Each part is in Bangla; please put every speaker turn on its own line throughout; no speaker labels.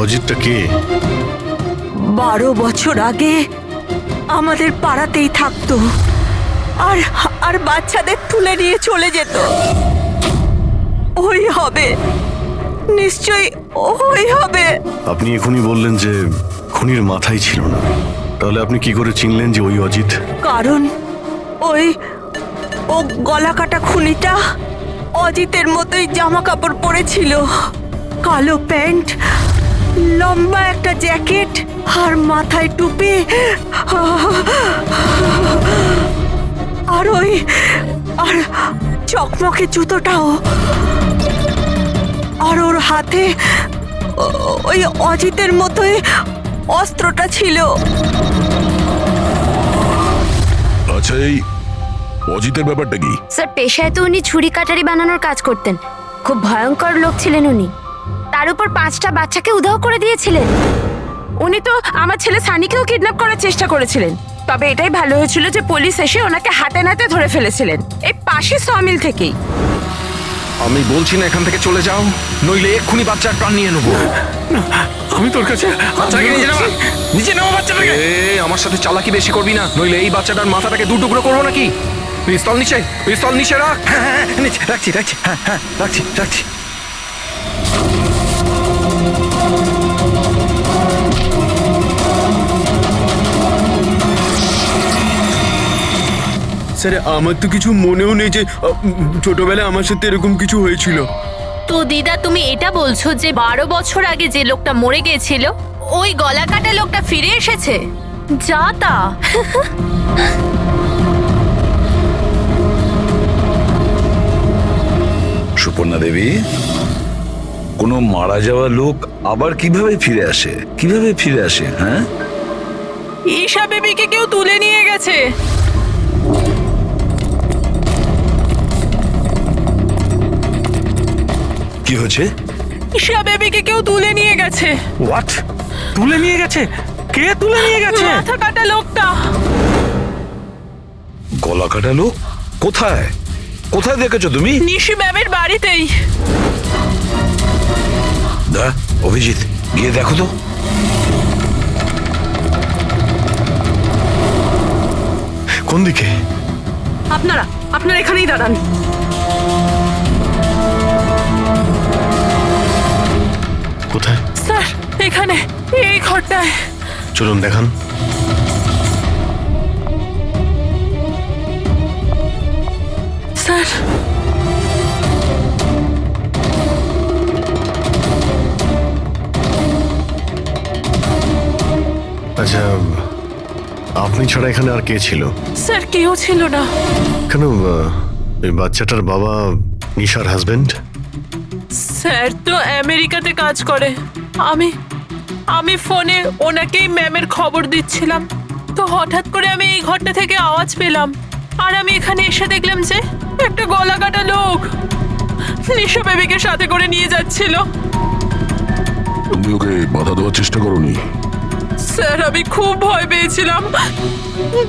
অজিতটা কে?
12 বছর আগে আমাদের পাড়াতেই থাকতো, আর আর বাচ্চাদের তুলে নিয়ে চলে যেত। ওই হবে, নিশ্চয়ই ওই হবে।
আপনি এখনই বললেন যে খুনির মাথাই ছিল না, তাহলে আপনি কি করে চিনলেন যে ওই অজিত?
কারণ ও গলা কাটা খুনিটা অজিতের মতোই জামা কাপড় পরেছিল, কালো প্যান্ট, লম্বা একটা জ্যাকেট আর মাথায় টুপি, আর আর চকমকে জুতোটাও, আর ওর হাতে ওই অজিতের মতোই অস্ত্রটা ছিল।
আচ্ছা, এই অজিতের ব্যাপারটা কি?
স্যার, পেশায় তো উনি ছুরি কাটারি বানানোর কাজ করতেন। খুব ভয়ঙ্কর লোক ছিলেন উনি। তার উপর 5টা বাচ্চাকে উধাও করে দিয়েছিলেন।
উনি তো আমার ছেলে সানিকেও কিডন্যাপ করার চেষ্টা করেছিলেন। তবে এটাই ভালো হয়েছিল যে পুলিশ এসে ওনাকে হাতে নাতে ধরে ফেলেছিলেন, এই পাশে সমিল থেকেই।
আমি বলছি না এখান থেকে চলে যাও, নইলে এক্ষুনি বাচ্চার প্রাণ নিয়ে নেবো।
আমি তোর কাছে
বাচ্চাটাকে নিচে নামা বাচ্চাটাকে। আমার সাথে চালাকি বেশি করবি না, নইলে এই বাচ্চাটার মাথাটাকে 2 টুকরো করবো নাকি। পিস্তল নিচে রাখ। হ্যাঁ, নিচে রাখছি। হ্যাঁ, রাখছি।
স্যার, আমার তো কিছু মনেও নেই যে ছোটবেলায় আমার সাথে এরকম কিছু হয়েছিল।
তো দিদা, তুমি এটা বলছো যে 12 বছর আগে যে লোকটা মরে গিয়েছিল ওই গলা কাটা লোকটা ফিরে এসেছে? যা তা।
সুপর্ণা দেবী, কোনো মারা যাওয়া লোক আবার কিভাবে ফিরে আসে? হ্যাঁ,
ঈশা বেবিকে কেউ তুলে নিয়ে গেছে।
কি হয়েছে?
ঈশা বেবিকে কেউ তুলে নিয়ে গেছে।
হোয়াট? তুলে নিয়ে গেছে? কে তুলে নিয়ে গেছে?
মাথা কাটা লোকটা।
গলা কাটা লোক? কোথায় দেখেছো তুমি?
নিশি ম্যামের বাড়িতেই।
অভিজিৎ, গিয়ে দেখো তো।
কোন দিকে?
আপনারা এখানেই দাঁড়ান।
কোথায়?
স্যার, এখানে, এই ঘরটায়।
চলুন দেখান।
স্যার,
আচ্ছা, আপনি ছাড়া এখানে আর কে ছিল?
স্যার কেউ ছিল না।
কেন, এই বাচ্চাটার বাবা নিশার হাজবেন্ড?
স্যার তো আমেরিকাতে কাজ করে। আমি ফোনে ওনাকেই ম্যামের খবর দিচ্ছিলাম, তো হঠাৎ করে আমি এই ঘরটা থেকে আওয়াজ পেলাম, আর আমি এখানে এসে দেখলাম যে একটা গলা কাটা লোক নিশা বেবিকে সাথে করে নিয়ে যাচ্ছিল।
তুমি ওকে বাধা দেওয়ার চেষ্টা করোনি?
স্যার, আমি খুব ভয় পেয়েছিলাম।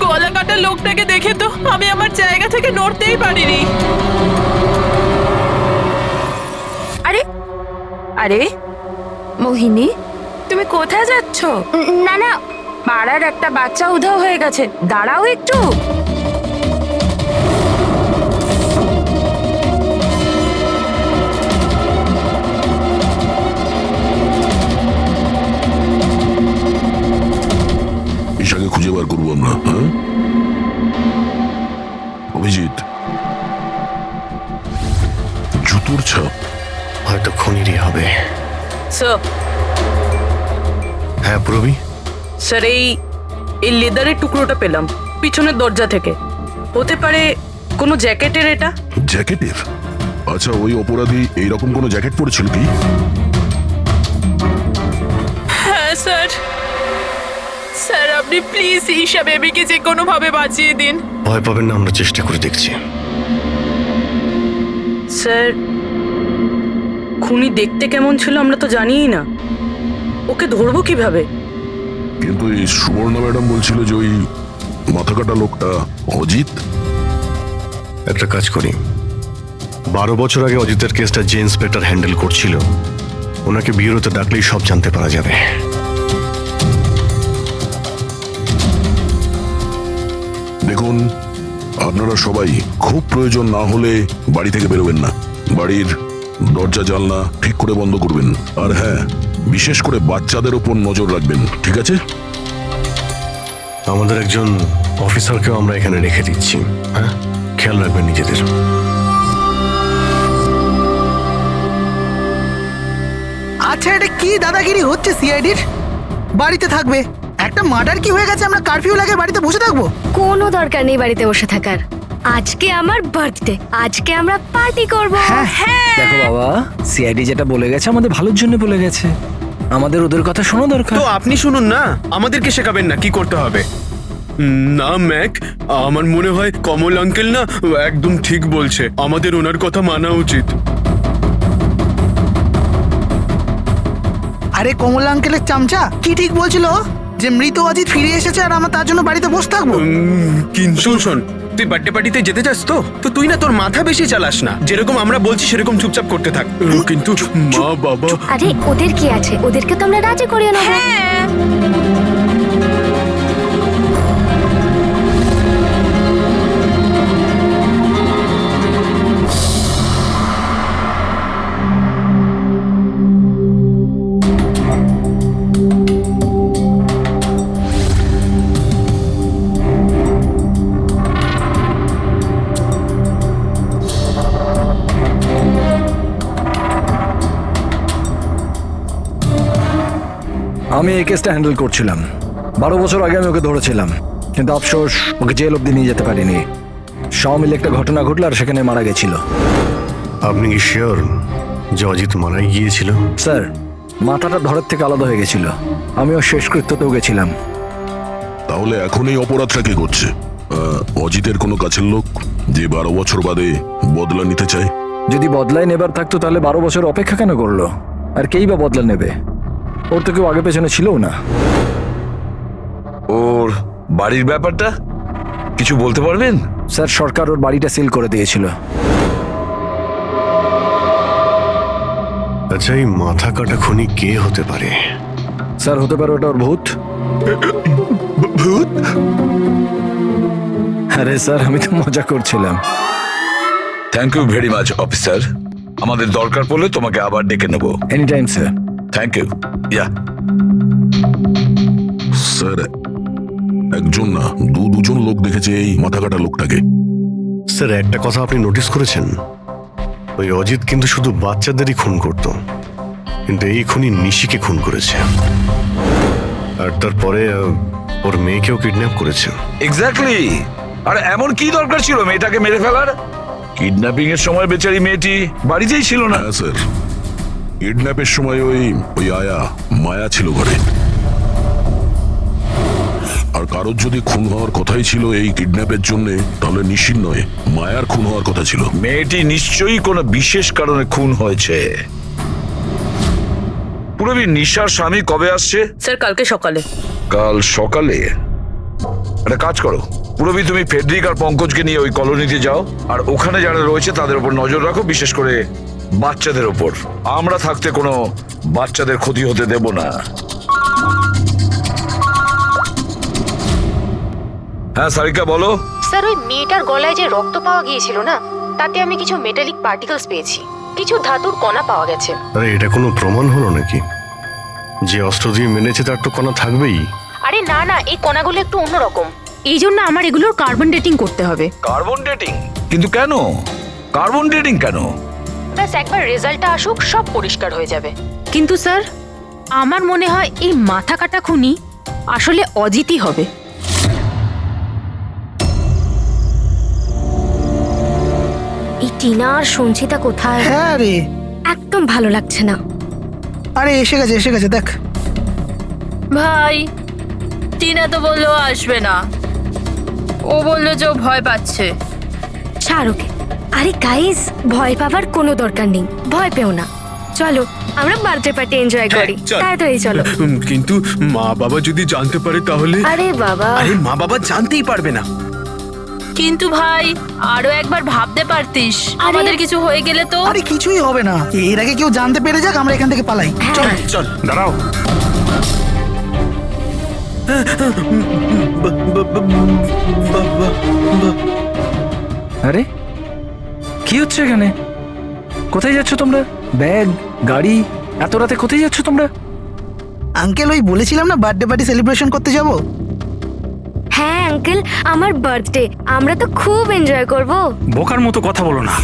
গলা কাটা লোকটাকে দেখে তো আমি আমার জায়গা থেকে নড়তেই পারিনি। আরে মোহিনী, তুমি কোথায় যাচ্ছ?
না,
পাড়ার একটা বাচ্চা উধাও হয়ে গেছে, দাঁড়াও একটু।
ঈশাকে খুঁজে বার করবো আমরা। হ্যাঁ, অভিজিৎ, জুতোর ছাপ
হয়তো খুনিরই হবে।
স্যার,
হ্যাঁ প্রবি,
স্যার এই লেদারের টুকরোটা পেলাম পিছনের দরজা থেকে। হতে পারে কোনো জ্যাকেটের এটা।
জ্যাকেটের? আচ্ছা, ওই অপরাধী এইরকম কোনো জ্যাকেট পরেছিল কি?
হ্যাঁ স্যার। স্যার, আপনি প্লিজ ঈশা বেবিকে যে কোনো ভাবে বাঁচিয়ে দিন।
ভয় পাবেন না, আমরা চেষ্টা করে দেখছি।
স্যার, খুনি দেখতে কেমন ছিল আমরা তো জানিই না, ওকে ধরবো কিভাবে?
কিন্তু এই সুবর্ণা ম্যাডাম বলছিল যে ওই মাথা কাটা লোকটা অজিত।
একটা কাজ করি, 12 বছর আগে অজিতের কেসটা যে ইন্সপেক্টর হ্যান্ডেল করছিল ওনাকে বিয়ের হতে ডাকলেই সব জানতে পারা যাবে।
দেখুন, আপনারা সবাই খুব প্রয়োজন না হলে বাড়ি থেকে বেরোবেন না। বাড়ির দরজা জানলা ঠিক করে বন্ধ করবেন। আর হ্যাঁ, বিশেষ করে বাচ্চাদের উপর নজর রাখবেন, ঠিক আছে?
আমাদের একজন অফিসারকেও আমরা এখানে রেখে দিচ্ছি। হ্যাঁ, খেয়াল রাখবেন নিজেদের।
আচ্ছা, এটা কি দাদাগিরি হচ্ছে সিআইডির? বাড়িতে থাকবে, একটা মার্ডার কি হয়ে গেছে, আমরা কারফিউ লাগে বাড়িতে বসে থাকবো?
কোনো দরকার নেই বাড়িতে বসে থাকার। আজকে আমার বার্থডে, আজকে আমরা পার্টি করব। হ্যাঁ,
দেখো বাবা, সিআইডি যেটা বলে গেছে আমাদের ভালোর জন্য বলে গেছে, আমাদের ওদের কথা শোনা দরকার।
তো আপনি শুনুন না, আমাদেরকে শেখাবেন না কি করতে হবে। না ম্যাক, আমার মনে হয় কমল আঙ্কেল না একদম ঠিক বলছে, আমাদের ওনার কথা মানা উচিত।
আরে কমলা আঙ্কেলের চামচা কি ঠিক বলছিল যে মৃত অজিত ফিরে এসেছে আর আমরা তার জন্য বাড়িতে বসে থাকবো?
কিন্তু শোন, তুই বার্থডে পার্টিতে যেতে চাস তো তুই না তোর মাথা বেশি চালাস না, যেরকম আমরা বলছি সেরকম চুপচাপ করতে থাক। কিন্তু মা বাবা,
আরে ওদের কি আছে, ওদেরকে তো আমরা রাজি করিয়ে নেব।
আমি এই কেসটা হ্যান্ডেল করছিলাম। 12 বছর আগে আমি ওকে ধরেছিলাম, কিন্তু আফসোস ওকে জেল অব্দি নিয়ে যেতে পারিনি। সব মিলে একটা ঘটনা ঘটলো আর সেখানে মারা গেছিল।
আপনি কি শিওর যে অজিত মারাই গিয়েছিল?
স্যার, মাথাটা ধরের থেকে আলাদা হয়ে গেছিল। আমিও শেষকৃত্যতেও গেছিলাম।
তাহলে এখন এই অপরাধটা কে করছে? অজিতের কোনো কাছের লোক যে 12 বছর বাদে বদলা নিতে চায়?
যদি বদলায় নেবার থাকতো তাহলে 12 বছর অপেক্ষা কেন করলো? আর কেই বা বদলা নেবে? ওর তো কেউ আগে পেছনে ছিলও না।
ওর বাড়ির ব্যাপারটা কিছু বলতে পারবেন?
স্যার, সরকার ওর বাড়িটা সিল করে দিয়েছিল।
আচ্ছা, এই মাথা কাটা খুনি কে হতে পারে?
স্যার, হতে পারে ওটা ওর ভূত। আরে স্যার, আমি তো মজা করছিলাম।
Thank you very much officer, আমাদের দরকার পড়লে তোমাকে আবার ডেকে নেব।
Any time sir.
Thank you. Yeah
sir, একজন না দুজন লোক দেখেছে এই মাথা কাটা লোকটাকে।
স্যার, একটা কথা আপনি নোটিস করেছেন? ওই অজিত কিন্তু শুধু বাচ্চাদেরই খুন করত, কিন্তু এই খুনি নিশিকে খুন করেছে। আর তারপরে ওর মেয়েকেও কিডন্যাপ করেছে।
এক্স্যাক্টলি। আর এমন কি দরকার ছিল মেয়েটাকে মেরে ফেলার? কিডন্যাপিং এর সময় বেচারি মেয়েটি বাড়িতেই ছিল না।
হ্যাঁ স্যার, কিডন্যাপের সময় ওই আয়া মায়া ছিল ঘরে। আর কারোর যদি খুন হওয়ার কথাই ছিল এই কিডন্যাপের জন্য, তাহলে নিশ্চিত নয় মায়ার খুন হওয়ার কথা ছিল।
মেয়েটি নিশ্চয়ই কোনো বিশেষ কারণে খুন হয়েছে। পুরবী, নিশার স্বামী কবে আসছে?
স্যার, কালকে সকালে।
কাল সকালে? একটা কাজ করো পুরবী, তুমি ফেডরিক আর পঙ্কজকে নিয়ে ওই কলোনিতে যাও, আর ওখানে যারা রয়েছে তাদের উপর নজর রাখো, বিশেষ করে বাচ্চাদের ওপর। আমরা থাকতে কোনো বাচ্চাদের ক্ষতি হতে দেব না। হ্যাঁ সারিকা, বলো।
স্যার, ওই মেয়েটার গলায় যে রক্ত পাওয়া গিয়েছিল না, তাতে আমি কিছু মেটালিক পার্টিকেলস পেয়েছি, কিছু ধাতুর কণা পাওয়া গেছে।
আরে এটা কোনো প্রমাণ হলো নাকি? যে অস্ত্র দিয়ে মেরেছে তার তো কণা থাকবেই।
আরে না না, এই কণাগুলো একটু অন্যরকম।
এই জন্য আমার এগুলোর কার্বন ডেটিং করতে হবে।
Carbon dating? কিন্তু কেন কার্বন ডেটিং কেন?
ব্যাস একবার রেজাল্টটা আসুক, সব পরিষ্কার হয়ে যাবে।
কিন্তু স্যার, আমার মনে হয় এই মাথা কাটা খুনি আসলে অজিতই হবে।
এই টিনা আর সঞ্চিতা কোথায়?
হ্যাঁ রে,
একদম ভালো লাগছে না।
আরে এসে গেছে দেখ।
ভাই, টিনা তো বললো আসবে না, ও বললো যে ও ভয় পাচ্ছে।
ছাড় ওকে। আরে গাইস, ভয় পাবার কোনো দরকার নেই, ভয় পেও না। চলো আমরা বার্থডে পার্টি এনজয় করি,
চল।
তাড়াতাড়ি চলো।
কিন্তু মা বাবা যদি জানতে পারে তাহলে?
আরে বাবা,
আরে মা বাবা জানতেই পারবে না।
কিন্তু ভাই আরো একবার ভাবতে পারতিস আমাদের কিছু হয়ে গেলে তো।
আরে কিছুই হবে না, এর আগে কেউ জানতে পেরে যাক, আমরা এখান থেকে পালাই। চল
চল
দাঁড়াও। আরে কি হচ্ছে এখানে? কোথায় যাচ্ছ তোমরা? ব্যাগ, গাড়ি, এত রাতে কোথায় যাচ্ছ তোমরা?
আঙ্কেল, ওই বলেছিলাম না বার্থডে পার্টি সেলিব্রেশন করতে যাব।
হ্যাঁ আঙ্কেল, আমার বার্থডে, আমরা তো খুব এনজয় করব।
বোকার মতো কথা বলো না,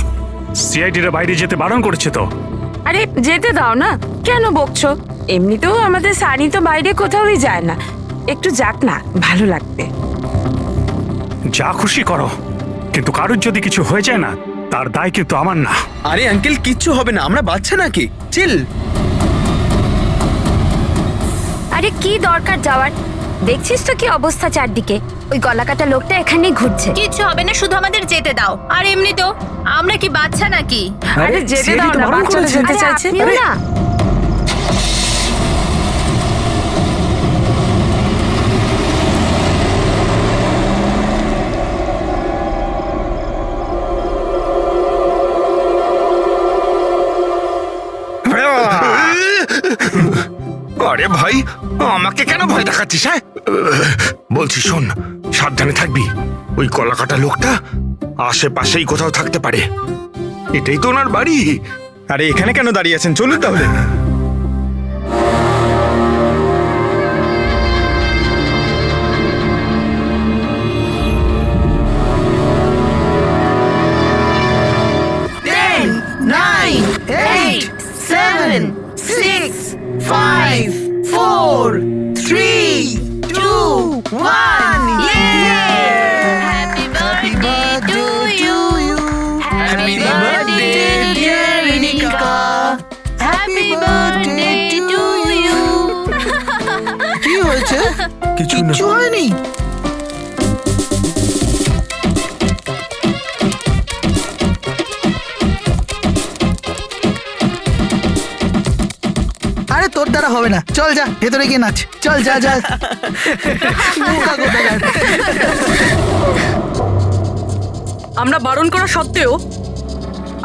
সিআইডিরা বাইরে যেতে বারণ করেছে তো।
আরে যেতে দাও না, কেন বকছো? এমনিতেও আমাদের সানি তো বাইরে কোথাওই যায় না, একটু যাক না, ভালো লাগবে।
যা খুশি করো, কিন্তু কারোর যদি কিছু হয়ে যায় না, তার দায় কিন্তু আমার না।
আরে আঙ্কেল কিচ্ছু হবে না, আমরা বাচ্চা নাকি, চিল।
আরে কি দরকার যাওয়ার? দেখছিস তো কি অবস্থা চারদিকে, ওই গলাকাটা লোকটা এখানেই ঘুরছে।
কিচ্ছু হবে না, শুধু আমাদের যেতে দাও। আর এমনি তো আমরা কি বাচ্চা নাকি?
আরে যেতে দাও না, বাচ্চারা যেতে
আরে
চাইছে।
আপনিও না।
আরে ভাই, আমাকে কেন ভয় দেখাচ্ছিস? হ্যাঁ বলছি শোন, সাবধানে থাকবি। ওই কলাকাটা লোকটা আশেপাশেই কোথাও থাকতে পারে, এটাই তো ওনার বাড়ি।
আরে এখানে কেন দাঁড়িয়ে আছেন, চলুন তাহলে।
Happy birthday to you. Happy birthday dear Rinika. Happy birthday to you.
কি হয়েছে? কিছু হয়নি। আরে তোর দ্বারা হবে না, চল যা ভেতরে গিয়ে নাচ, চল যা যা। বোকা কোথাকার।
আমরা বারণ করা সত্ত্বেও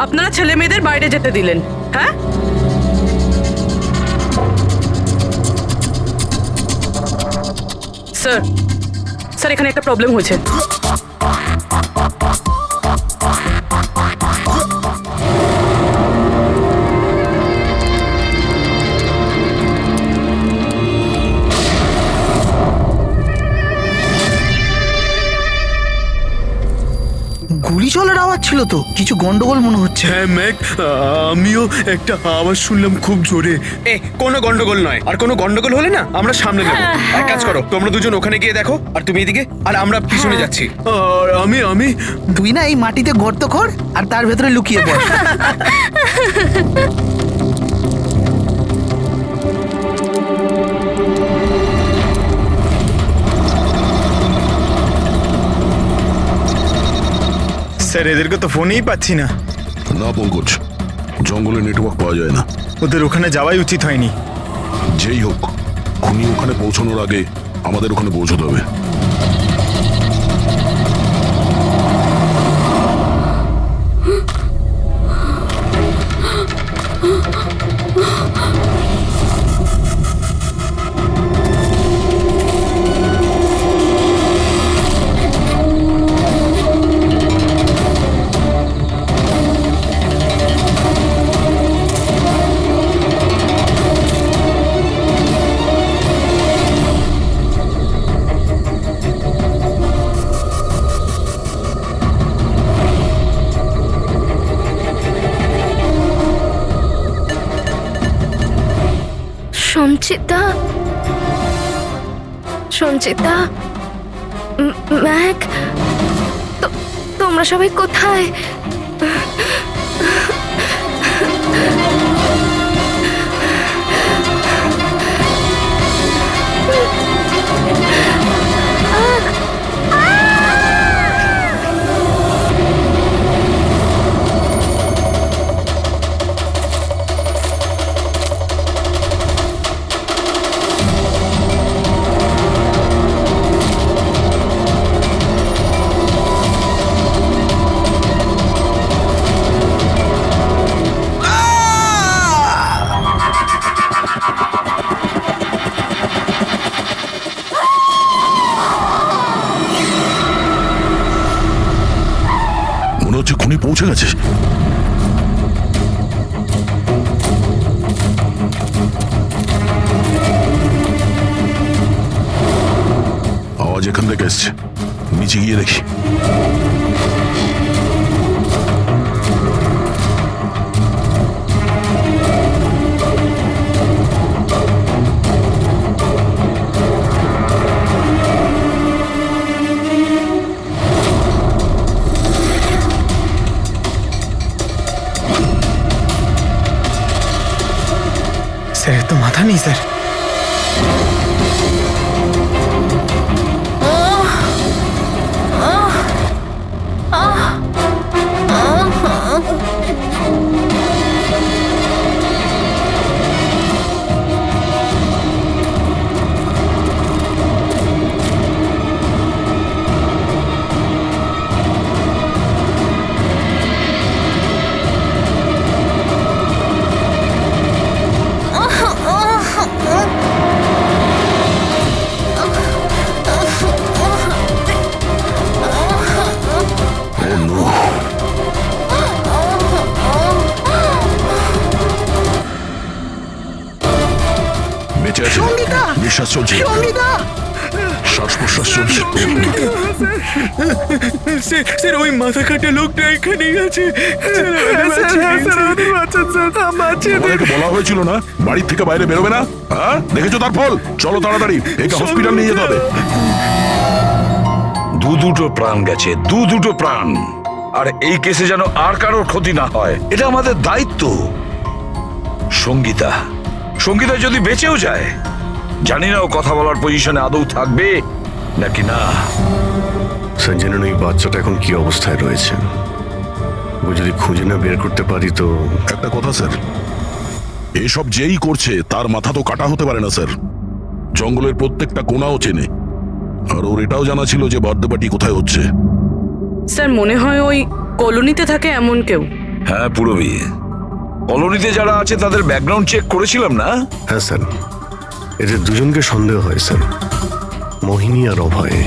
আপনারা ছেলে মেয়েদের বাইরে যেতে দিলেন, হ্যাঁ? স্যার, স্যার এখানে একটা প্রবলেম হয়েছে।
গুলি চলার আওয়াজ ছিল তো, কিছু গন্ডগোল মনে হচ্ছে।
হ্যাঁ ম্যাক, আমিও একটা আওয়াজ শুনলাম খুব জোরে। কোনো গন্ডগোল নয়, আর কোনো গন্ডগোল হলে না আমরা সামনে যাবো। এক কাজ করো, তোমরা দুজন ওখানে গিয়ে দেখো, আর তুমি এদিকে, আর আমরা পিছনে যাচ্ছি। আর আমি
তুই না এই মাটিতে গর্ত কর আর তার ভেতরে লুকিয়ে পড়।
স্যার এদেরকে তো ফোনেই পাচ্ছি না।
না পঙ্কজ, জঙ্গলে নেটওয়ার্ক পাওয়া যায় না।
ওদের ওখানে যাওয়াই উচিত হয়নি।
যেই হোক, খুনি ওখানে পৌঁছানোর আগে আমাদের ওখানে পৌঁছতে হবে।
সঞ্চিতা, সঞ্চিতা, ম্যাক, তোমরা সবাই কোথায়?
আওয়াজ এখান থেকে এসছে, নিচে গিয়ে দেখি।
স্যার তো মাথা নেই স্যার।
বেঁচে আছে,
সঙ্গীতা!
নিঃশ্বাস চলছে,
সঙ্গীতা!
শ্বাস প্রশ্বাস চলছে।
স্যার ওই মাথা কাটা লোকটা এখানেই আছে।
তোমাদেরকে বলা হয়েছিল না বাড়ির থেকে বাইরে বেরোবে না? হ্যাঁ, দেখেছো তার ফল। চলো তাড়াতাড়ি, একে হসপিটাল নিয়ে যেতে হবে।
দুটো প্রাণ গেছে, দুটো প্রাণ। আর এই কেসে যেন আর কারোর ক্ষতি না হয়, এটা আমাদের দায়িত্ব। সঙ্গীতা সঙ্গীতা যদি বেঁচেও যায়, জানি না ও কথা বলার পজিশনে আদৌ থাকবে নাকি না।
স্যার জানেন ওই বাচ্চাটা এখন কি অবস্থায় রয়েছে? ও যদি খুঁজে না বের করতে পারি তো।
একটা কথা স্যার, এসব যেই করছে তার মাথা তো কাটা হতে পারে না স্যার। জঙ্গলের প্রত্যেকটা কোণাও চেনে, আর ওর এটাও জানা ছিল যে বার্থডে পার্টি কোথায় হচ্ছে।
স্যার মনে হয় ওই কলোনিতে থাকে এমন কেউ।
হ্যাঁ পুরবী, কলোনিতে যারা আছে তাদের ব্যাকগ্রাউন্ড চেক করেছিলাম না?
হ্যাঁ স্যার, এদের দুজনকে সন্দেহ হয় স্যার, মোহিনী আর অভয়।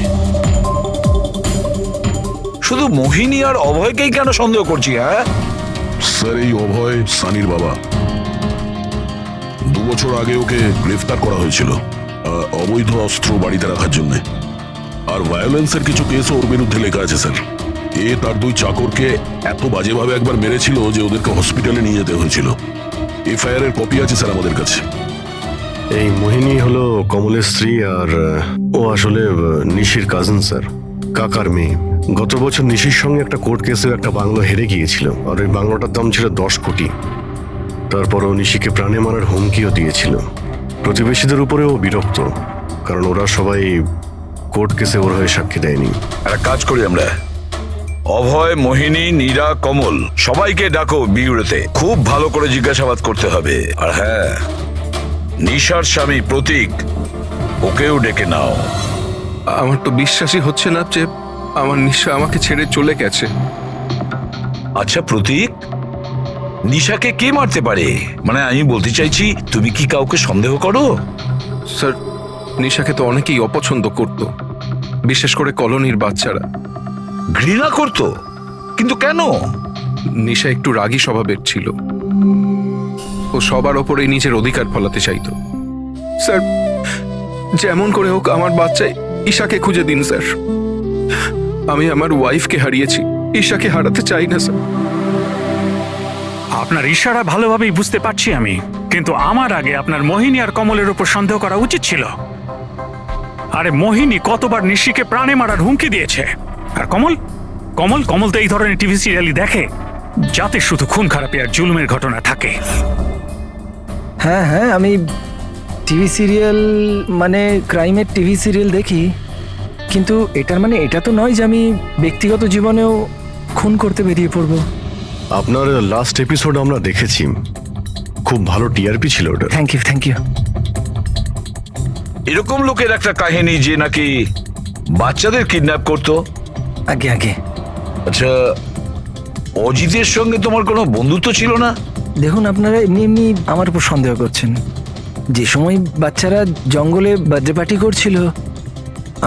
শুধু মোহিনী আর অভয়কেই কেন সন্দেহ করছি? হ্যাঁ
স্যার, এই অভয় সানির বাবা। 2 বছর আগে ওকে গ্রেফতার করা হয়েছিল অবৈধ অস্ত্র বাড়িতে রাখার জন্য। আর ভায়োলেন্সের কিছু কেস ওর বিরুদ্ধে লেখা আছে স্যার। এ তার 2 চাকরকে এত বাজেভাবে একবার মেরেছিল যে ওদেরকে হসপিটালে নিয়ে যেতে হয়েছিল। এফআইআর এর কপি আছে স্যার আমাদের কাছে।
এই মোহিনী হলো কমলের স্ত্রী, আর ও আসলে নিশির কাজিন স্যার, কাকার মেয়ে। গত বছর নিশির সঙ্গে একটা কোর্ট কেসে একটা বাংলো হেরে গিয়েছিল, আর ওই বাংলোটার দাম ছিল 10 কোটি। তারপর ও নিশিকে প্রাণে মারার হুমকিও দিয়েছিল। প্রতিবেশীদের উপরেও বিরক্ত, কারণ ওরা সবাই কোর্ট কেসে ওর হয়ে সাক্ষী দেয়নি।
একটা কাজ করি আমরা, অভয়, মোহিনী, নীরা, কমল সবাইকে ডাকো বিউরোতে। খুব ভালো করে জিজ্ঞাসাবাদ করতে হবে। আর হ্যাঁ, নিশার স্বামী প্রতীক, ওকেও ডেকে নাও।
আমার তো বিশ্বাসই হচ্ছে না যে আমার নিশা আমাকে ছেড়ে চলে গেছে।
আচ্ছা প্রতীক, নিশাকে কে মারতে পারে? মানে আমি বলতে চাইছি, তুমি কি কাউকে সন্দেহ করো?
স্যার, নিশাকে তো অনেকেই অপছন্দ করত, বিশেষ করে কলোনির বাচ্চারা।
ঘৃণা করতো? কিন্তু কেন?
নিশা একটু রাগী স্বভাবের ছিল। ও সবার ওপরেই নিজের অধিকার ফলাতে চাইতো। স্যার, যেমন করে হোক আমার বাচ্চাই ঈশাকে খুঁজে দিন স্যার। আমি আমার ওয়াইফকে হারিয়েছি, ঈশাকে হারাতে চাই না স্যার।
আপনার ইশারা ভালোভাবেই বুঝতে পারছি আমি, কিন্তু আমার আগে আপনার মোহিনী আর কমলের উপর সন্দেহ করা উচিত ছিল। আরে মোহিনী কতবার নিশিকে প্রাণে মারার হুমকি দিয়েছে, আর কমল কমল কমল তো এই ধরনের টিভি সিরিয়ালই দেখে, যাতে শুধু খুন খারাপি আর জুলুমের ঘটনা থাকে।
হ্যাঁ হ্যাঁ, আমি টিভি সিরিয়াল মানে ক্রাইমের টিভি সিরিয়াল দেখি, কিন্তু এটার মানে এটা তো নয় যে আমি ব্যক্তিগত জীবনেও খুন করতে বেরিয়ে পড়ব।
আপনার লাস্ট এপিসোড আমরা দেখেছি, খুব ভালো টিআরপি ছিল ওটা।
Thank you thank you.
এরকম লোকের একটা কাহিনী যে নাকি বাচ্চাদের কিডন্যাপ করতো।
আগে আগে।
আচ্ছা, অজিতের সঙ্গে তোমার কোনো বন্ধুত্ব ছিল না?
দেখুন, আপনারা এমনি এমনি আমার উপর সন্দেহ করছেন। যে সময় বাচ্চারা জঙ্গলে বার্থডে পার্টি করছিল,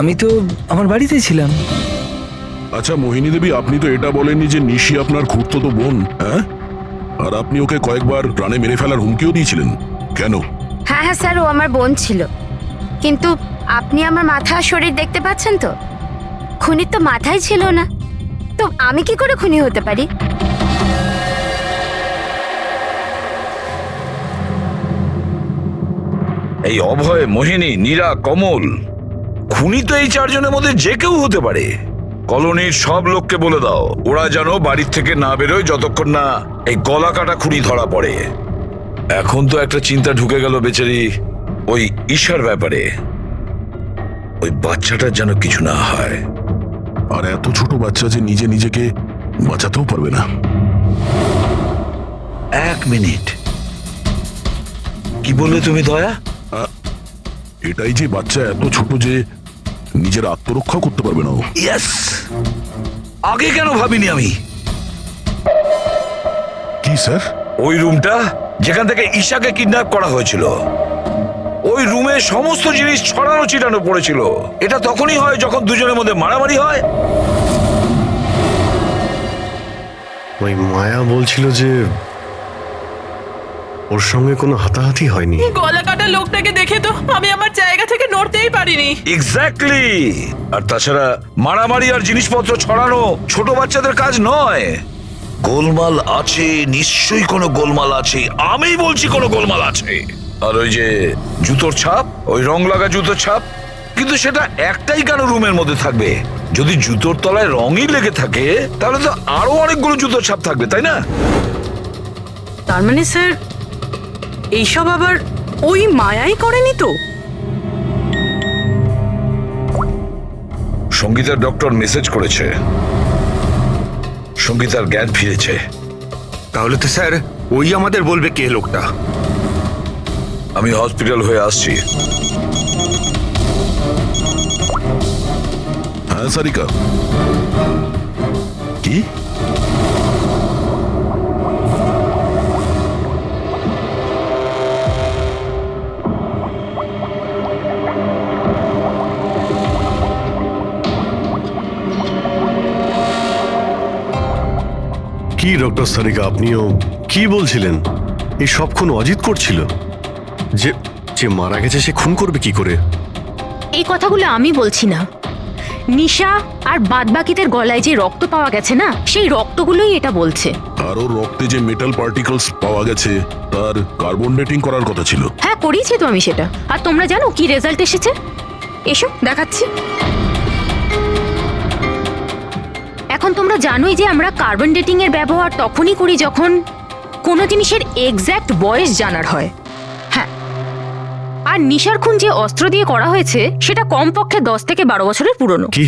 আমি তো আমার বাড়িতেই ছিলাম।
আচ্ছা মোহিনী দেবী, আপনি তো এটা বলেননি যে নিশি আপনার খুড়তুতো বোন? হ্যাঁ, আর আপনি ওকে কয়েকবার প্রাণে মেরে ফেলার হুমকিও দিয়েছিলেন, কেন?
হ্যাঁ হ্যাঁ স্যার, ও আমার বোন ছিল। কিন্তু আপনি আমার মাথা আর শরীর দেখতে পাচ্ছেন তো? খুনির তো মাথাই ছিল না, তো আমি কি করে খুনি হতে পারি?
এই অভয়, মোহিনী, নীরা, কমল, খুনি তো এই চারজনের মধ্যে যে কেউ হতে পারে। কলোনির সব লোককে বলে দাও ওরা যেন বাড়ির থেকে না বেরোয় যতক্ষণ না এই গলা কাটা খুনি ধরা পড়ে। এখন তো একটা চিন্তা ঢুকে গেল বেচারি ওই ঈশার ব্যাপারে। ওই বাচ্চাটার যেন কিছু না হয়।
আর এত ছোট বাচ্চা যে নিজে নিজেকে বাঁচাতেও পারবে না।
1 মিনিট, কি বললে তুমি দয়া?
এটাই যে বাচ্চা এত ছোট যে নিজের আত্মরক্ষা করতে পারবে না ও।
ইয়েস, আগে কেন ভাবিনি আমি?
কি স্যার?
ওই রুমটা যেখান থেকে ঈশাকে কিডন্যাপ করা হয়েছিল, ওই রুমে সমস্ত জিনিস ছড়ানো ছিটানো পড়েছিল। এটা তখনই হয় যখন দুজনের মধ্যে মারামারি হয়।
ওই মায়া বলছিল যে ওর সঙ্গে কোনো হাতাহাতি হয়নি।
গলা কাটা লোকটাকে দেখে তো আমি আমার জায়গা থেকে নড়তেই পারিনি।
এক্স্যাক্টলি। আর তাছাড়া মারামারি আর জিনিসপত্র ছড়ানো ছোট বাচ্চাদের কাজ নয়। গোলমাল আছে, নিশ্চয়ই কোনো গোলমাল আছে। আমি বলছি কোনো গোলমাল আছে। আর ওই যে জুতোর ছাপ, ওই রং লাগা জুতোর ছাপ, কিন্তু সেটা একটাই কেন রুমের মধ্যে থাকবে? যদি জুতোর তলায় রঙই লেগে থাকে তাহলে তো আরো অনেকগুলো জুতোর ছাপ থাকবে, তাই না?
তার মানে স্যার এইসব আবার ওই মায়াই করেনি তো?
সঙ্গীতার ডক্টর মেসেজ করেছে, সঙ্গীতার জ্ঞান ফিরেছে।
তাহলে তো স্যার ওই আমাদের বলবে কে লোকটা।
আমি হসপিটাল হয়ে আসছি।
হ্যাঁ সারিকা, কি?
কি ডক্টর সারিকা, আপনিও কি বলছিলেন? এই সব খুন অজিত করছিল? যে যে মারা গেছে সে খুন করবে কি করে?
এই কথাগুলো আমি বলছি না, নিশা আর বাদবাকিদের গলায় যে রক্ত পাওয়া গেছে না, সেই রক্তগুলোই এটা বলছে।
আর ওর রক্তে যে মেটাল পার্টিকলস পাওয়া গেছে তার কার্বন ডেটিং করার কথা ছিল।
হ্যাঁ, করিয়েছি তো আমি সেটা। আর তোমরা জানো কি রেজাল্ট এসেছে? এসো দেখাচ্ছি। এখন তোমরা জানোই যে আমরা কার্বন ডেটিং এর ব্যবহার তখনই করি যখন কোনো জিনিসের এক্স্যাক্ট বয়স জানার হয়। হ্যাঁ, আর নিশার খুন যে অস্ত্র দিয়ে করা হয়েছে সেটা কমপক্ষে 10 থেকে 12 বছরের পুরনো।
কি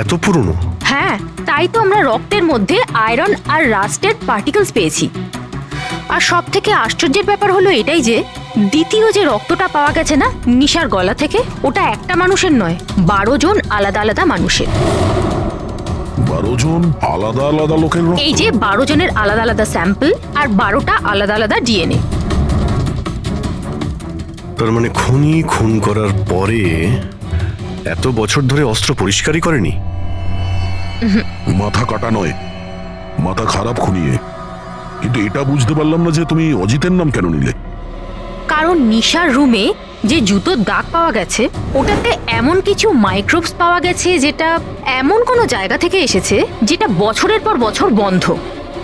এত পুরনো?
হ্যাঁ, তাই তো আমরা রক্তের মধ্যে আয়রন আর রাস্টের পার্টিকেলস পেয়েছি। আর সব থেকে আশ্চর্যের ব্যাপার হলো এটাই যে দ্বিতীয় যে রক্তটা পাওয়া গেছে না নিশার গলা থেকে, ওটা একটা মানুষের নয়, 12 জন আলাদা আলাদা মানুষের।
12 জন আলাদা আলাদা লোকের রক্ত?
এই যে 12 জনের আলাদা আলাদা স্যাম্পল আর 12টা আলাদা আলাদা ডিএনএ।
তার মানে খুনি খুন করার পরে এত বছর ধরে অস্ত্র পরিষ্কারই করেনি?
মাথা কাটা নয়, মাথা খারাপ খুনিয়ে। কিন্তু এটা বুঝতে পারলাম না যে তুমি অজিতের নাম কেন নিলে?
কারণ নিশার রুমে যে জুতোর দাগ পাওয়া গেছে ওটাতে এমন কিছু মাইক্রোবস পাওয়া গেছে যেটা এমন কোনো জায়গা থেকে এসেছে যেটা বছরের পর বছর বন্ধ।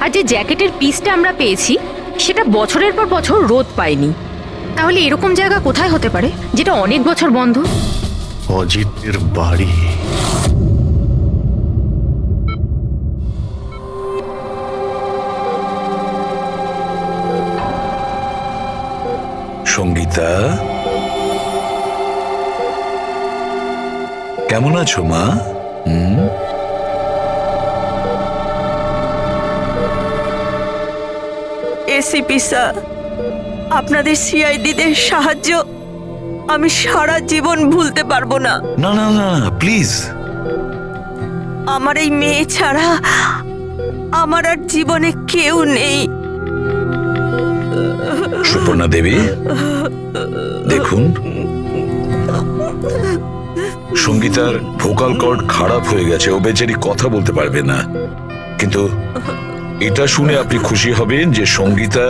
আর যে জ্যাকেটের পিসটা আমরা পেয়েছি সেটা বছরের পর বছর রোদ পায়নি। তাহলে এরকম জায়গা কোথায় হতে পারে যেটা অনেক বছর বন্ধ?
অজিতের বাড়ি।
সঙ্গীতা, কেমন আছো মা?
এসিপি স্যার, আপনাদের সিআইডিদের সাহায্য আমি সারা জীবন ভুলতে পারবো না।
না না না, প্লিজ।
আমার এই মেয়ে ছাড়া আমার আর জীবনে কেউ নেই।
সুপর্ণা দেবী, দেখুন সঙ্গীতার ভোকাল কর্ড খারাপ হয়ে গেছে, ও বেচারি কথা বলতে পারবে না। কিন্তু এটা শুনে আপনি খুশি হবেন যে সঙ্গীতা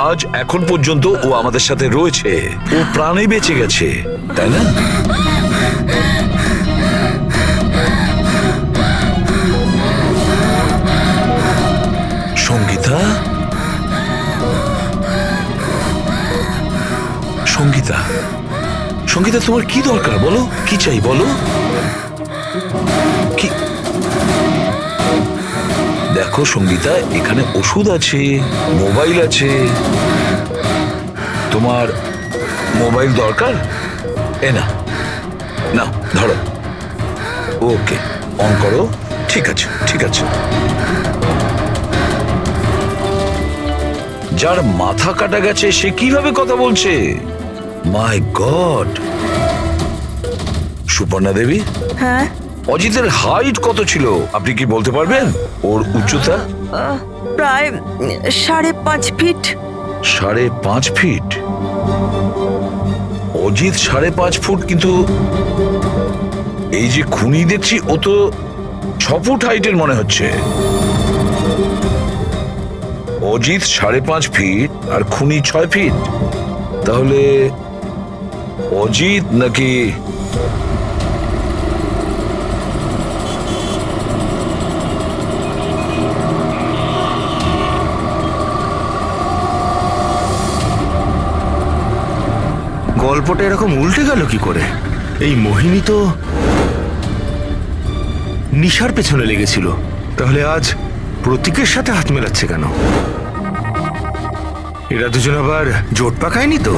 আজ এখন পর্যন্ত ও আমাদের সাথে রয়েছে, ও প্রাণে বেঁচে গেছে, তাই না? সঙ্গীতা, সঙ্গীতা, সঙ্গীতা, তোমার কি দরকার বলো, কি চাই বলো? কি? দেখো সঙ্গীতা, এখানে ওষুধ আছে, মোবাইল আছে। তোমার মোবাইল দরকার? এ না, না ধরো। ওকে, অন করো। ঠিক আছে, ঠিক আছে। যার মাথা কাটা গেছে সে কিভাবে কথা বলছে? মাই গড! সুপর্ণা দেবী,
হ্যাঁ,
অজিতের হাইট কত ছিল আপনি কি বলতে পারবেন? ওর উচ্চতা?
প্রায় 5.5 ফিট।
5.5 ফিট? অজিত 5.5 ফুট, কিন্তু এই যে খুনি দেখছি ও তো 6 ফুট হাইটের মনে হচ্ছে। অজিত 5.5 ফিট আর খুনি 6 ফিট, তাহলে অজিত নাকি?
গল্পটা এরকম উল্টে গেল কি করে? এই মোহিনী তো নিশার পেছনে লেগেছিল, তাহলে আজ প্রতীকের সাথে হাত মেলাচ্ছে কেন? এরা দুজন আবার জোট পাকায়নি তো?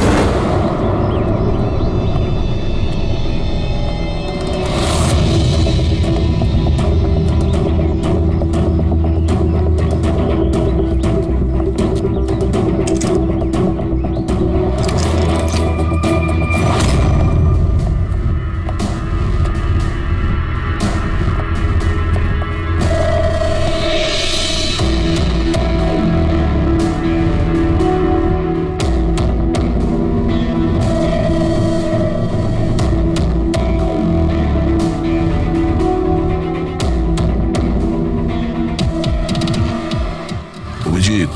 অভিজিৎ,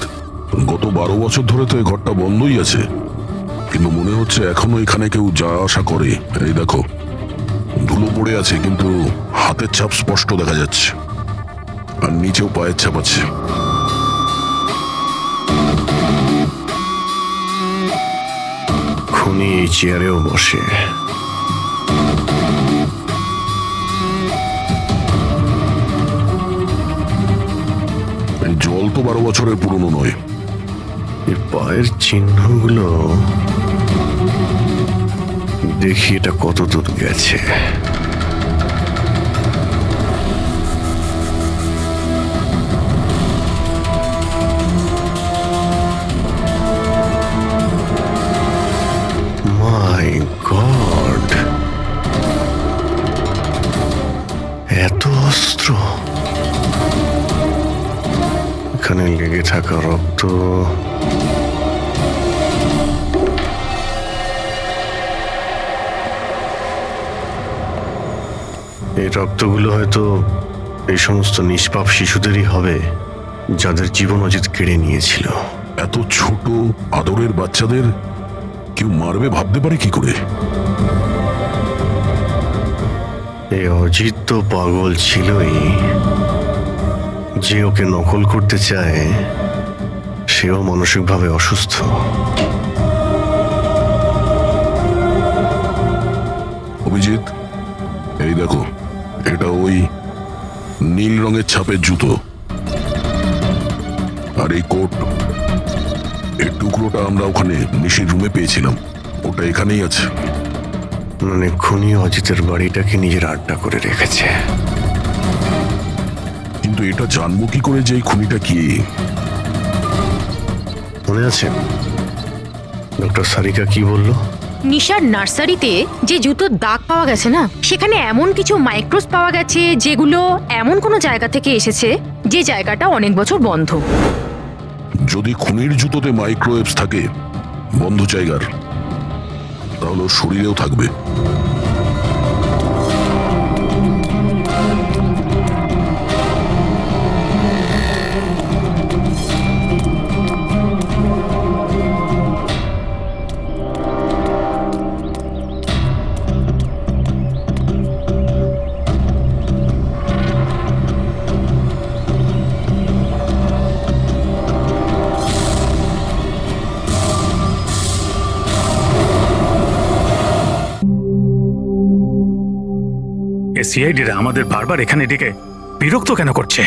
গত 12 বছর ধরে তো এই ঘরটা বন্ধই আছে, কিন্তু মনে হচ্ছে এখনো এখানে কেউ যাওয়া আসা করে। এই দেখো, ধুলো পড়ে আছে, কিন্তু হাতের ছাপ স্পষ্ট দেখা যাচ্ছে, আর নিচেও পায়ের ছাপ আছে।
খুনি এই চেয়ারেও বসে।
এই জল তো 12 বছরের পুরনো নয়।
এর পায়ের চিহ্নগুলো দেখি এটা কত দূর গেছে। মাই গড, এত অস্ত্র! এখানে লেগে থাকা রক্ত, এই রক্তগুলো হয়তো এই সমস্ত নিষ্পাপ শিশুদেরই হবে যাদের জীবন অজিত কেড়ে নিয়েছিল।
এত ছোট আদরের বাচ্চাদের কেউ মারবে ভাবতে পারে কি করে?
এই অজিত তো পাগল ছিলই, যে ওকে নকল করতে চায় সেও মানসিকভাবে অসুস্থ।
অভিজিৎ, এই দেখো, এটা ওই নীল রঙের ছাপের জুতো, আর এই কোট, এই টুকরোটা আমরা ওখানে নিশির রুমে পেয়েছিলাম, ওটা এখানেই আছে।
মানে খুনি অজিতের বাড়িটাকে নিজের আড্ডা করে রেখেছে।
কিন্তু এটা জানবো কি করে যে এই খুনিটা কি?
মনে আছে ডক্টর সারিকা কি বলল?
নিশার নার্সারিতে যে জুতোর দাগ পাওয়া গেছে না, সেখানে এমন কিছু মাইক্রোস পাওয়া গেছে যেগুলো এমন কোনো জায়গা থেকে এসেছে যে জায়গাটা অনেক বছর বন্ধ।
যদি খুনির জুতোতে মাইক্রোওয়েভস থাকে বন্ধ জায়গার, তাহলে ওর শরীরেও থাকবে।
সিআইডিরা আমাদের বারবার এখানে ডেকে বিরক্ত কেন করছে?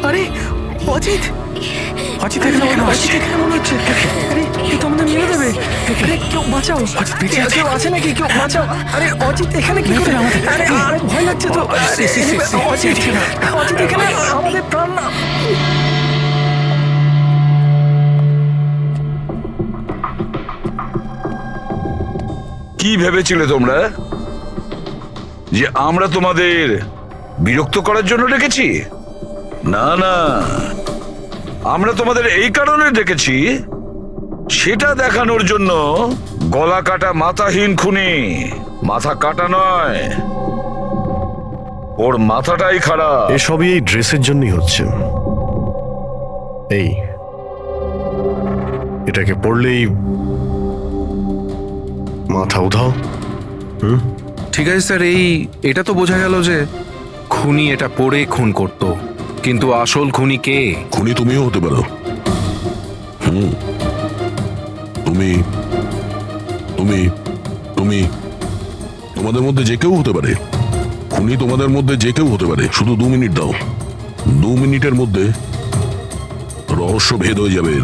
আরে অজিত, অজিত এখানে মনে হচ্ছে। আরে কেউ তো আমাদের মেরে দেবে। আরে কেউ বাঁচাও, কেউ আছে নাকি? কেউ বাঁচাও। আরে অজিত এখানে কি করে? আরে আরে ভয় লাগছে তো। অজিত এখানে আমাদের প্রাণ না।
কি ভেবেছিলে তোমরা যে আমরা তোমাদের বিরক্ত করার জন্য ডেকেছি? না না, আমরা তোমাদের এই কারণে ডেকেছি, সেটা দেখানোর জন্য গলা কাটা মাথাহীন খুনি, মাথা কাটা নয়, ওর মাথাটাই খারাপ।
এসবই এই ড্রেসের জন্যই হচ্ছে। এই এটাকে পড়লেই মাথা উধাও।
ঠিক আছে স্যার, এটা তো বোঝা গেল যে খুনি এটা পরে খুন করত, কিন্তু আসল খুনি কে?
খুনি তুমিও হতে পারো। তুমি তুমি তুমি তোমাদের মধ্যে যে কেউ হতে পারে। খুনি তোমাদের মধ্যে যে কেউ হতে পারে। শুধু 2 মিনিট দাও, 2 মিনিটের মধ্যে রহস্য ভেদ হয়ে যাবে।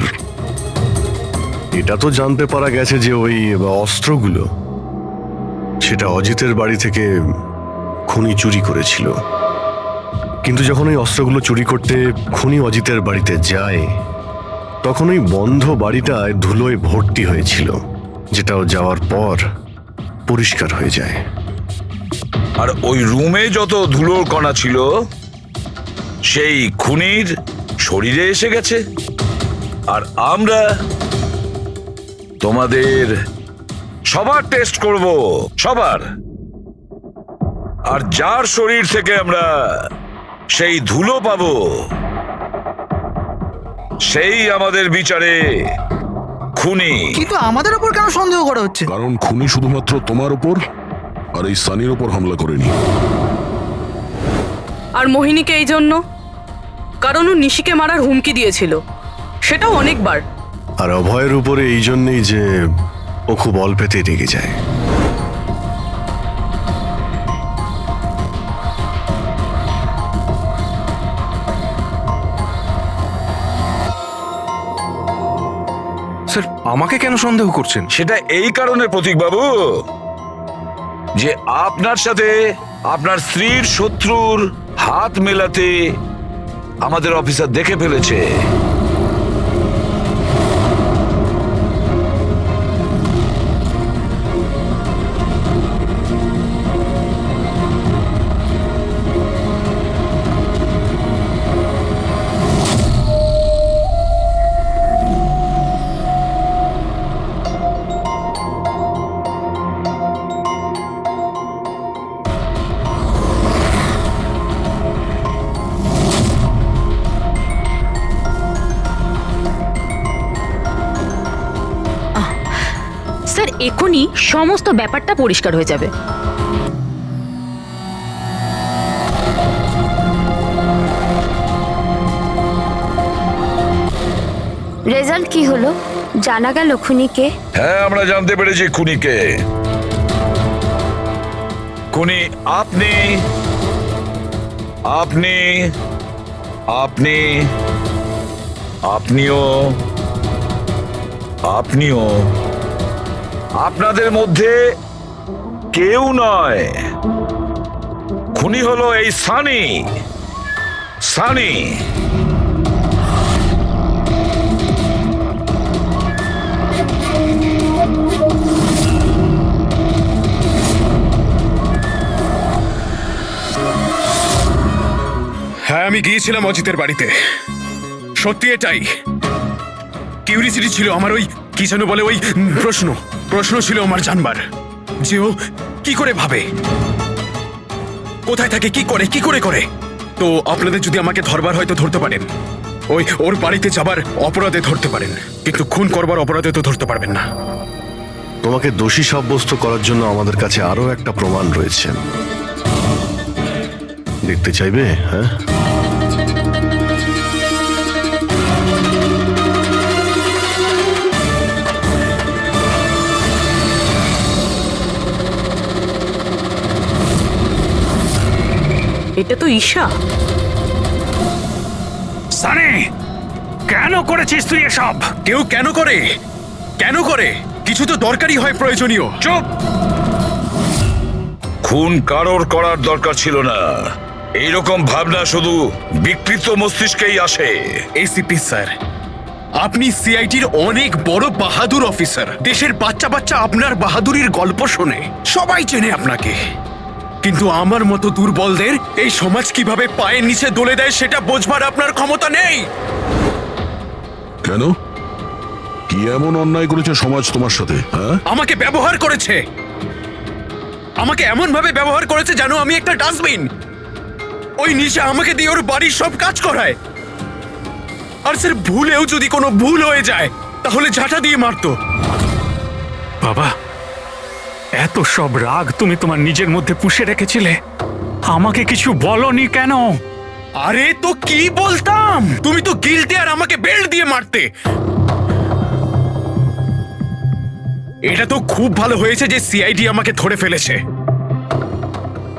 এটা তো জানতে পারা গেছে যে ওই অস্ত্রগুলো সেটা অজিতের বাড়ি থেকে খুনি চুরি করেছিল। কিন্তু যখন ওই অস্ত্রগুলো চুরি করতে খুনি অজিতের বাড়িতে যায়, তখন ওই বন্ধ বাড়িটায় ধুলোয় ভর্তি হয়েছিল, যেটাও যাওয়ার পর পরিষ্কার হয়ে যায়।
আর ওই রুমে যত ধুলোর কণা ছিল সেই খুনির শরীরে এসে গেছে। আর আমরা তোমাদের সবার টেস্ট করব, সবার। আর যার শরীর থেকে আমরা সেই ধুলো পাবো, সেই আমাদের বিচারে খুনি।
কিন্তু আমাদের উপর কেন সন্দেহ করা হচ্ছে?
কারণ খুনি শুধুমাত্র তোমার উপর আর এই সানির উপর হামলা করেনি।
আর মোহিনীকে এই জন্য, কারণ ও নিশিকে মারার হুমকি দিয়েছিল, সেটাও অনেকবার।
আর অভয়ের উপরে এই জন্যই যে ও খুব অল্পেতেই রেগে যায়।
স্যার, আমাকে কেন সন্দেহ করছেন?
সেটা এই কারণে প্রতীক বাবু যে আপনার সাথে আপনার স্ত্রীর শত্রুর হাত মেলাতে আমাদের অফিসার দেখে ফেলেছে।
স্যার, এখনই সমস্ত ব্যাপারটা পরিষ্কার হয়ে যাবে।
রেজাল্ট কি হলো? জানা গেল খুনিকে?
হ্যাঁ, আমরা জানতে পেরেছি খুনিকে। খুনি আপনি আপনি আপনি আপনিও আপনিও আপনাদের মধ্যে কেউ নয়। খুনি হলো এই সানি। সানি
হ্যাঁ, আমি গিয়েছিলাম অজিতের বাড়িতে। সত্যি এটাই। কিউরিসিটি ছিল আমার, ওই কি যেন বলে, ওই প্রশ্ন ছিল আমার জানবার যে ও কি করে ভাবে, কোথায় থাকে, কি করে। তো আপনাদের যদি আমাকে ধরবার হয়তো ধরতে পারেন, ওর বাড়িতে যাবার অপরাধে ধরতে পারেন, কিন্তু খুন করবার অপরাধে তো ধরতে পারবেন না।
তোমাকে দোষী সাব্যস্ত করার জন্য আমাদের কাছে আরো একটা প্রমাণ রয়েছে। দেখতে চাইবে? হ্যাঁ,
এটা তো ঈশা।
সানি, কেন করেছিস তুই এসব?
কেউ কেন করে? কেন করে? কিছু তো দরকারি হয়, প্রয়োজনীয়।
চুপ! খুন কারোর করার দরকার ছিল না। এইরকম ভাবনা শুধু বিকৃত মস্তিষ্কেই আসে।
এসিপি স্যার, আপনি সিআইটির অনেক বড় বাহাদুর অফিসার। দেশের বাচ্চা বাচ্চা আপনার বাহাদুরির গল্প শোনে, সবাই চেনে আপনাকে। কিন্তু আমার মতো দুর্বলদের এই সমাজ কিভাবে পায়ের নিচে দলে দেয় সেটা বোঝবার আপনার ক্ষমতা নেই।
কেন? কি এমন অন্যায় করেছে সমাজ তোমার সাথে? হ্যাঁ,
আমাকে ব্যবহার করেছে, আমাকে এমন ভাবে ব্যবহার করেছে যেন আমি একটা ডাস্টবিন। ওই নিশা আমাকে দিয়ে ওর বাড়ির সব কাজ করায়। আর স্যার, ভুলেও যদি কোনো ভুল হয়ে যায় তাহলে ঝাঁটা দিয়ে মারতো।
বাবা, এত সব রাগ তুমি তোমার নিজের মধ্যে পুষে রেখেছিলে, আমাকে কিছু বলনি কেন?
আরে তো কি বলতাম, তুমি তো গিলতে আর আমাকে বেল্ট দিয়ে মারতে। এটা তো খুব ভালো হয়েছে যে সিআইডি আমাকে ধরে ফেলেছে,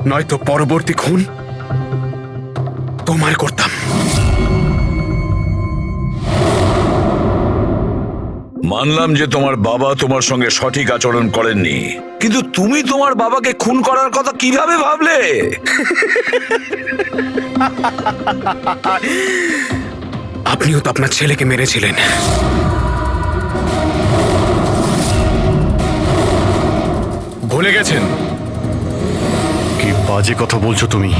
নয়তো পরবর্তী খুন তোমার করতাম।
মানলাম যে তোমার বাবা তোমার সঙ্গে সঠিক আচরণ করেননি, কিন্তু তুমি তোমার বাবাকে খুন করার কথা কিভাবে ভাবলে?
আপনিও তো আপনার ছেলেকে মেরেছিলেন। ভুলে গেছেন?
কি বাজে কথা বলছো তুমি?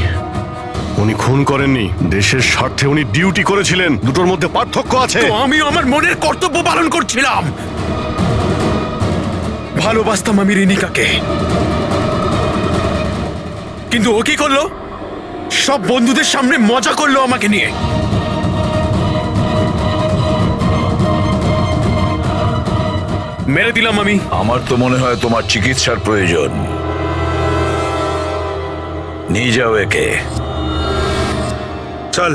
উনি খুন করেননি, দেশের স্বার্থে উনি ডিউটি করেছিলেন। দুটোর মধ্যে পার্থক্য আছে।
তো আমিও আমার মনের কর্তব্য পালন করছিলাম। ভালোবাসতাম আমি রিনিকাকে, কিন্তু ও কি করলো? সব বন্ধুদের সামনে মজা করলো আমাকে নিয়ে। মেরে দিলাম আমি।
আমার তো মনে হয় তোমার চিকিৎসার প্রয়োজন। নিয়ে যাও একে।
চল।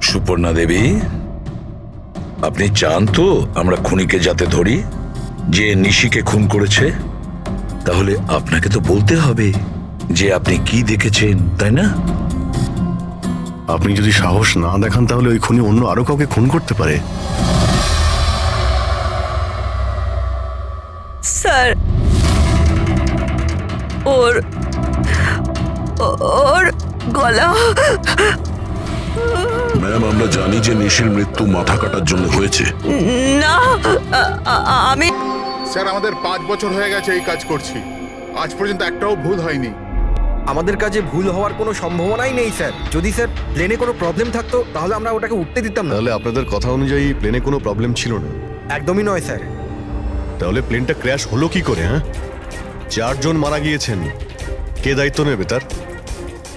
সুপর্ণা দেবী, আপনি চান তো আমরা খুনিকে যাতে ধরি, যে নিশিকে খুন করেছে? তাহলে আপনাকে তো বলতে হবে যে আপনি কি দেখেছেন, তাই না?
আপনি যদি সাহস না দেখান তাহলে ওই খুনি অন্য আরো কাউকে খুন করতে পারে।
স্যার, ওর ওর গলা।
ম্যাম, আমরা জানি যে নিশির মৃত্যু মাথা কাটার জন্য হয়েছে।
না, আমি
স্যার, আমাদের 5 বছর হয়ে গেছে এই কাজ করছি, আজ পর্যন্ত একটাও ভুল হয়নি।
আমাদের কাজে ভুল হওয়ার কোনো সম্ভাবনাই নেই স্যার। যদি স্যার প্লেনে কোনো প্রবলেম থাকতো তাহলে আমরা ওটাকে উঠতে দিতাম না।
তাহলে আপনাদের কথা অনুযায়ী প্লেনে কোনো প্রবলেম ছিল না?
একদমই নয় স্যার।
তাহলে প্লেনটা ক্র্যাশ হলো কি করে? হ্যাঁ, 4 জন মারা গিয়েছেন, কে দায়িত্ব নেবে তার?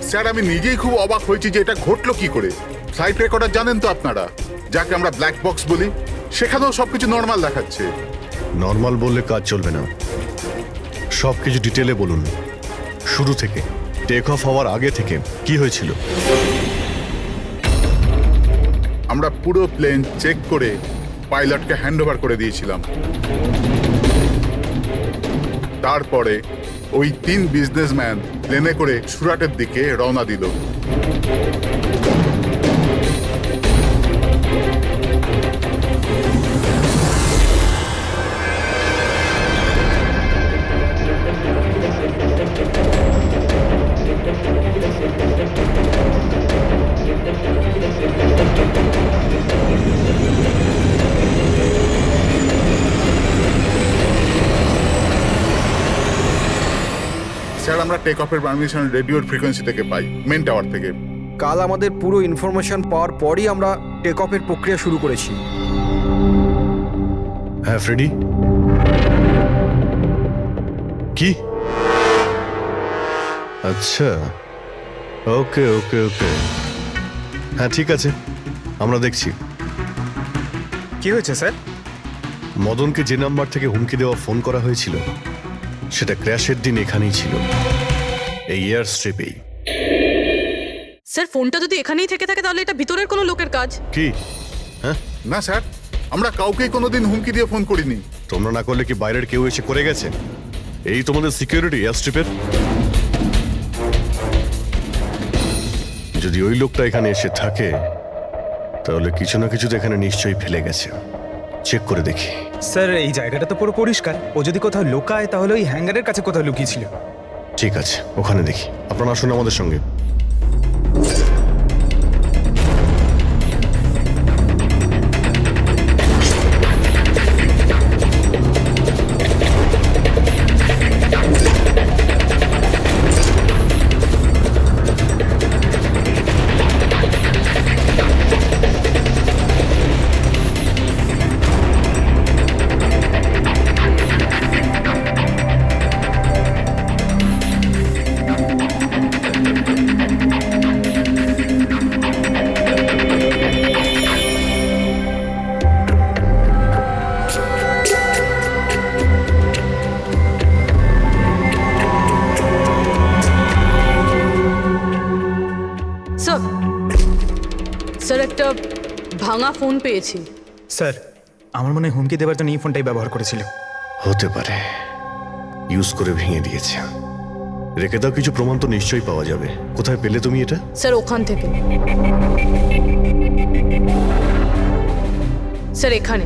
স্যার আমি নিজেই খুব অবাক হয়েছি যে এটা ঘটলো কি করে। ফ্লাইট রেকর্ডার জানেন তো আপনারা, যাকে আমরা ব্ল্যাক বক্স বলি, সেখানেও সবকিছু নর্মাল দেখাচ্ছে।
নর্মাল বললে কাজ চলবে না, সব কিছু ডিটেলে বলুন, শুরু থেকে, টেক অফ হওয়ার আগে থেকে কি হয়েছিল।
আমরা পুরো প্লেন চেক করে পাইলটকে হ্যান্ড ওভার করে দিয়েছিলাম। তারপরে ওই 3 বিজনেসম্যান প্লেনে করে সুরাটের দিকে রওনা দিল। স্যার আমরা টেক অফের পারমিশন রেডিওর ফ্রিকোয়েন্সি থেকে পাই, মেন টাওয়ার থেকে।
কাল আমাদের পুরো ইনফরমেশন পাওয়ার পরই আমরা টেক অফের প্রক্রিয়া শুরু করেছি।
হ্যাঁ ফ্রেডি, কি? আচ্ছা, ওকে ওকে ওকে, হ্যাঁ ঠিক আছে, আমরা দেখছি।
কি হয়েছে স্যার?
মদনকে যে নাম্বার থেকে হুমকি দেওয়া ফোন করা হয়েছিল সেটা ক্র্যাশের দিন এখানেই ছিল, এই এয়ার স্ট্রিপেই।
স্যার ফোনটা যদি এখানেই থেকে থাকে তাহলে এটা ভিতরের কোনো লোকের কাজ।
কি? হ্যাঁ
না স্যার, আমরা কাউকেই কোনোদিন হুমকি দিয়ে ফোন করিনি।
তোমরা না করলে কি বাইরের কেউ এসে করে গেছে? এই তোমাদের সিকিউরিটি এয়ার স্ট্রিপের? যদি ওই লোকটা এখানে এসে থাকে তাহলে কিছু না কিছু তো এখানে নিশ্চয়ই ফেলে গেছে, চেক করে দেখি।
স্যার এই জায়গাটা তো পুরো পরিষ্কার, ও যদি কোথাও লুকায় তাহলে ওই হ্যাঙ্গারের কাছে কোথাও লুকিয়েছিল।
ঠিক আছে, ওখানে দেখি। আপনারা আসুন আমাদের সঙ্গে।
স্যার একটা ভাঙা ফোন পেয়েছি।
স্যার আমার মনে হয় হুমকি দেওয়ার জন্য এই ফোনটাই ব্যবহার করেছিল।
হতে পারে, ইউজ করে ভেঙে দিয়েছে। রেখে দাও, কিছু প্রমাণ তো নিশ্চয়ই পাওয়া যাবে। কোথায় পেলে তুমি এটা?
স্যার ওখান থেকে। স্যার এখানে।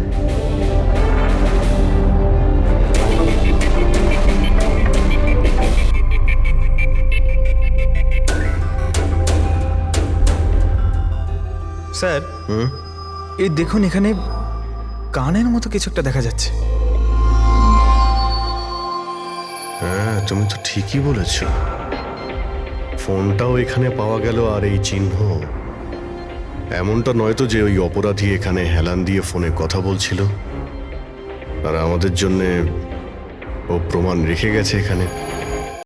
স্যার এই দেখুন, এখানে কানের মতো কিছু একটা দেখা যাচ্ছে।
হ্যাঁ তুমি তো ঠিকই বলেছ, ফোনটাও এখানে পাওয়া গেল, আর এই চিহ্ন। এমনটা নয় তো যে ওই অপরাধী এখানে হেলান দিয়ে ফোনে কথা বলছিল আর আমাদের জন্যে ও প্রমাণ রেখে গেছে এখানে।